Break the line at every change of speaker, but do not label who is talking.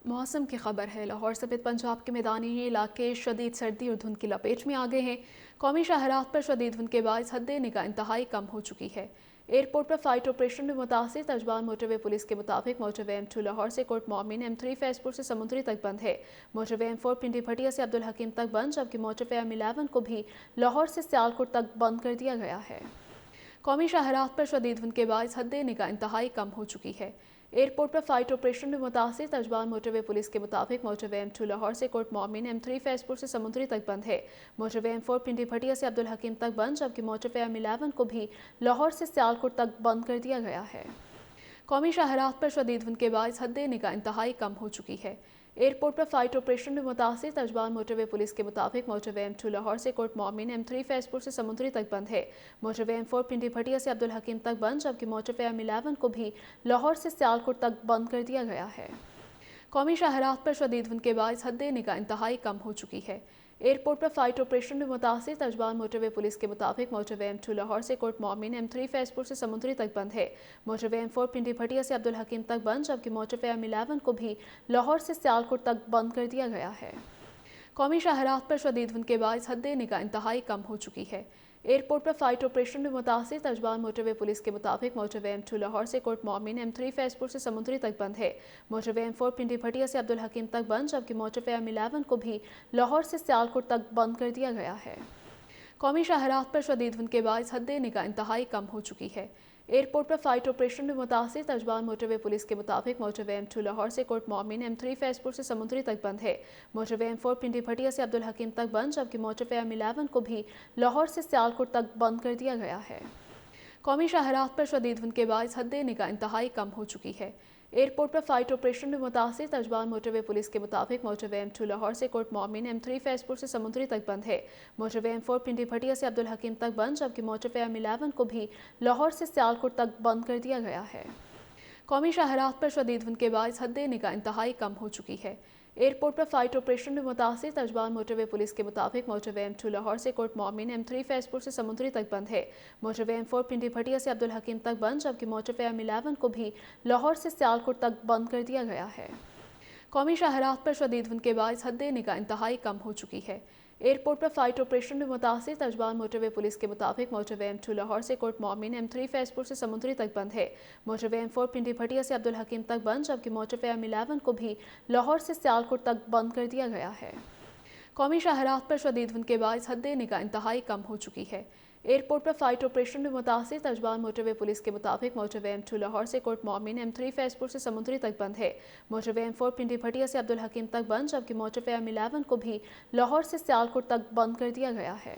मौसम की खबर है। लाहौर समेत पंजाब के मैदानी इलाके शदीद सर्दी और धुंध की लपेट में आ गए हैं। कौमी शाहरात पर शदीद धुंध के बायस हद निगाह इंतहाई कम हो चुकी है। एयरपोर्ट पर फ्लाइट ऑपरेशन में मुतासिर तर्जमान मोटरवे पुलिस के मुताबिक मोटरवे M2 लाहौर से कोट मोमिन, M3 फैजपुर से समुद्री तक बंद है। मोटरवे M4 पिंडी भटिया से अब्दुल हकीम तक बंद, जबकि मोटरवे M11 को भी लाहौर से सियालकोट तक बंद कर दिया गया है। कौमी शाहरात पर शदीद धुंध के बायस हद निगाह इंतहाई कम हो चुकी है। एयरपोर्ट पर फ्लाइट ऑपरेशन में मुतासिर तर्जमान मोटरवे पुलिस के मुताबिक मोटरवे M2 लाहौर से कोट मोमिन, M3 फैजपुर से समुद्री तक बंद है। मोटरवे M4 पिंडी भटिया से अब्दुल हकीम तक बंद, जबकि मोटरवे M11 को भी लाहौर से सियालकोट तक बंद कर दिया गया है। कौमी शाहरात पर शदीद धुंध के बायस हद निगाह इंतहाई कम हो चुकी है। एयरपोर्ट पर फ्लाइट ऑपरेशन में मुतासिर तर्जमान मोटरवे पुलिस के मुताबिक मोटरवे M2 लाहौर से कोट मोमिन, M3 फैजपुर से समुद्री तक बंद है। मोटरवे M4 पिंडी भटिया से अब्दुल हकीम तक बंद, जबकि मोटरवे M11 को भी लाहौर से सियालकोट तक बंद कर दिया गया है। कौमी शाहरात पर शदीद धुंध के बायस हद निगाह इंतहाई कम हो चुकी है। एयरपोर्ट पर फ्लाइट ऑपरेशन में मुतासिर तर्जमान मोटरवे पुलिस के मुताबिक मोटरवे M2 लाहौर से कोट मोमिन, M3 फैजपुर से समुद्री तक बंद है। मोटरवे M4 पिंडी भटिया से अब्दुल हकीम तक बंद, जबकि मोटरवे M11 को भी लाहौर से सियालकोट तक बंद कर दिया गया है। कौमी शाहरात पर शदीद धुंध के बायस हद निगाह इंतहाई कम हो चुकी है। एयरपोर्ट पर फ्लाइट ऑपरेशन में मुतासिर तर्जमान मोटरवे पुलिस के मुताबिक मोटरवे M2 लाहौर से कोट मोमिन, M3 फैजपुर से समुद्री तक बंद है। मोटरवे M4 पिंडी भटिया से अब्दुल हकीम तक बंद, जबकि मोटरवे M11 को भी लाहौर से सियालकोट तक बंद कर दिया गया है। कौमी शाहरात पर शदीद धुंध के बायस हद निगाह इंतहाई कम हो चुकी है। एयरपोर्ट पर फ्लाइट ऑपरेशन में मुतासिर तर्जमान मोटरवे पुलिस के मुताबिक मोटरवे M2 लाहौर से कोट मोमिन, M3 फैजपुर से समुद्री तक बंद है। मोटरवे M4 पिंडी भटिया से अब्दुल हकीम तक बंद, जबकि मोटरवे M11 को भी लाहौर से सियालकोट तक बंद कर दिया गया है। कौमी शाहरात पर शदीद धुंध के बायस हद निगाह इंतहाई कम हो चुकी है। एयरपोर्ट पर फ्लाइट ऑपरेशन में मुतासिर तर्जमान मोटरवे पुलिस के मुताबिक मोटरवे M2 लाहौर से कोट मोमिन, M3 फैजपुर से समुद्री तक बंद है। मोटरवे M4 पिंडी भटिया से अब्दुल हकीम तक बंद, जबकि मोटरवे M11 को भी लाहौर से सियालकोट तक बंद कर दिया गया है। कौमी शाहरात पर शदीद धुंध के बायस हद निगाह इंतहाई कम हो चुकी है। एयरपोर्ट पर फ्लाइट ऑपरेशन में मुतासिर तर्जमान मोटरवे पुलिस के मुताबिक मोटरवे M2 लाहौर से कोट मोमिन, M3 फैजपुर से समुद्री तक बंद है। मोटरवे M4 पिंडी भटिया से अब्दुल हकीम तक बंद, जबकि मोटरवे M11 को भी लाहौर से सियालकोट तक बंद कर दिया गया है। कौमी शाहरात पर शदीद धुंध के बायस हद निगाह इंतहाई कम हो चुकी है। एयरपोर्ट पर फ्लाइट ऑपरेशन में मुतासिर तर्जमान मोटरवे पुलिस के मुताबिक मोटरवे M2 लाहौर से कोट मोमिन, M3 फैजपुर से समुद्री तक बंद है। मोटरवे M4 पिंडी भटिया से अब्दुल हकीम तक बंद, जबकि मोटरवे M11 को भी लाहौर से सियालकोट तक बंद कर दिया गया है। कौमी शाहरात पर शदीद धुंध के बायस हद निगाह इंतहाई कम हो चुकी है। एयरपोर्ट पर फ्लाइट ऑपरेशन में मुतासिर तर्जमान मोटरवे पुलिस के मुताबिक मोटरवे M2 लाहौर से कोट मोमिन, M3 फैजपुर से समुद्री तक बंद है। मोटरवे M4 पिंडी भटिया से अब्दुल हकीम तक बंद, जबकि मोटरवे M11 को भी लाहौर से सियालकोट तक बंद कर दिया गया है।